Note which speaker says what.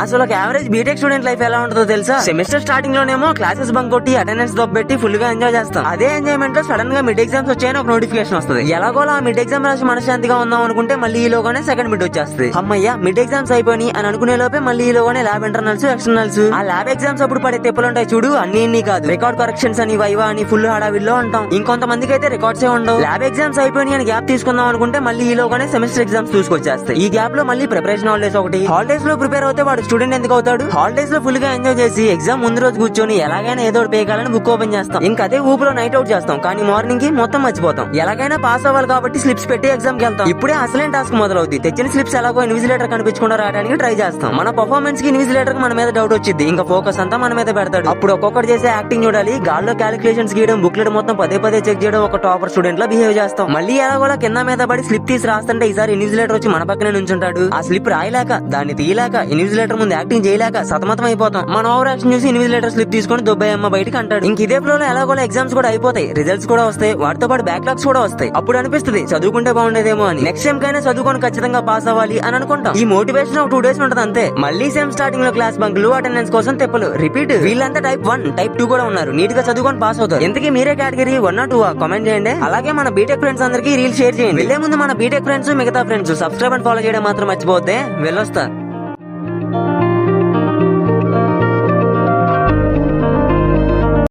Speaker 1: అసలు ఒక average BTech student life ఎలా ఉంటుందో తెలుసా? సెమిస్టర్ స్టార్టింగ్ లోనేమో క్లాసెస్ బంక్ కొట్టి అటెండెన్స్ దొబ్బెట్టి ఫుల్ గా ఎంజాయ్ చేస్తాం. అదే ఎంజాయ్మెంట్ లో సడన్ గా మిడ్ ఎగ్జామ్స్ వచ్చాయని ఒక నోటిఫికేషన్ వస్తుంది. ఎలాగోలా ఆ మిడ్ ఎగ్జామ్ రాసి మనశాంతిగా ఉందాం అనుకుంటే మళ్ళీ ఈలోగానే సెకండ్ మిడ్ వచ్చేస్తుంది. అమ్మయ్య మిడ్ ఎగ్జామ్స్ అయిపోయి అని అనుకునే లోపే మళ్ళీ ఈలోగానే ల్యాబ్ ఇంటర్నల్స్ ఎక్స్టర్నల్స్. ఆ ల్యాబ్ ఎగ్జామ్స్ అప్పుడు పడే తెప్పులుంటాయి చూడు, అన్ని కాదు. రికార్డ్ కరెక్షన్స్ అని వైవా అని ఫుల్ హడావిల్లో ఉంటాం. ఇంకొంతమందికి అయితే రికార్డ్స్ ఉండవు. ల్యాబ్ ఎగ్జామ్స్ అయిపోయి అని గ్యాప్ తీసుకుందాం అనుకుంటే మళ్ళీ ఈలోగానే సెమిస్టర్ ఎగ్జామ్స్ చూసుకొచ్చేస్తాయి. ఈ గ్యాప్ లో మళ్ళీ ప్రిపరేషన్ హాలిడేస్ ఒకటి. హాలిడేస్ లో ప్రిపేర్ అవుతే వాడు స్టూడెంట్ ఎందుకు అవుతాడు? హాలిడేస్ లో ఫుల్ గా ఎంజాయ్ చేసి ఎగ్జామ్ ముందు రోజు కూర్చొని ఎలాగైనా ఏదో పేకాలని బుక్ ఓపెన్ చేస్తాం. ఇంకా అదే ఊపులో నైట్ అవుట్ చేస్తాం. కానీ మార్నింగ్ కి మొత్తం మర్చిపోతాం. ఎలాగైనా పాస్ అవ్వాలి కాబట్టి స్లిప్స్ పెట్టి ఎగ్జామ్ కి వెళ్తాం. ఇప్పుడే అసలైన టాస్క్ మొదలవుతుంది. తెచ్చిన స్లిప్స్ ఎలాగో ఇన్విజిలేటర్ కనిపించకుండా రావడానికి ట్రై చేస్తాం. మన పర్ఫార్మెన్స్ కి ఇన్విజిలేటర్ కి మన మీద డౌట్ వచ్చింది. ఇంకా ఫోకస్ అంతా మన మీద పెడతాడు. అప్పుడు ఒక్కొక్కటి చేసే యాక్టింగ్ చూడాలి. గాల్లో క్యాలిక్యులేషన్స్ గీయడం, బుక్లెట్ మొత్తం పదే చెక్ చేయడం, ఒక టాపర్ స్టూడెంట్ లా బిహేవ్ చేస్తాం. మళ్ళీ ఎలాగోలా కింద మీద పడి స్లిప్ తీసి రాస్తుంటే ఈసారి ఇన్విజిలేటర్ వచ్చి మన పక్కనే నుంచుంటాడు. ఆ స్లిప్ రాయలేక దాన్ని తీయలేక ఇన్విజిలేటర్ ముందు యాక్టింగ్ చేయలేక సతమతం అయిపోతాం. మన ఓవర్ యాక్షన్ చూసి ఇన్విజిలేటర్ స్లిప్ తీసుకొని దుబ్బయ్యమ్మ బయటకి అంటాడు. ఇంక ఇదే ఫ్లో లో ఎలాగోలా ఎగ్జామ్స్ కూడా అయిపోతాయి. రిజల్ట్స్ కూడా వస్తాయి. వాటితో పాటు బ్యాక్లాగ్స్ కూడా వస్తాయి. అప్పుడు అనిపిస్తుంది చదువుకుంటే బాగుండేదేమో అని. నెక్స్ట్ టైం కైనా చదువుకొని ఖచ్చితంగా పాస్ అవ్వాలి అని అనుకుంటాం. ఈ మోటివేషన్ ఒక 2 days ఉంటది అంతే. మళ్ళీ సేమ్ స్టార్టింగ్ లో క్లాస్ బంకులు, అటెండెన్స్ కోసం తెప్పలు రిపీట్. వీళ్ళంతా టైప్ 1 టైప్ 2 కూడా ఉన్నారు. నీట్ గా చదువుకొని పాస్ అవుతారు. ఇంతకీ మీరే కేటగిరీ 1 or 2 కామెంట్ చేయండి. అలాగే మన బీటెక్ ఫ్రెండ్స్ అందరికి రీల్ షేర్ చేయండి. వెళ్లే ముందు మన బీటెక్ ఫ్రెండ్స్ మిగతా ఫ్రెండ్స్ సబ్స్క్రైబ్ అండ్ ఫాలో చేయడం మాత్రం మర్చిపోతే. వెళ్ళొస్తా.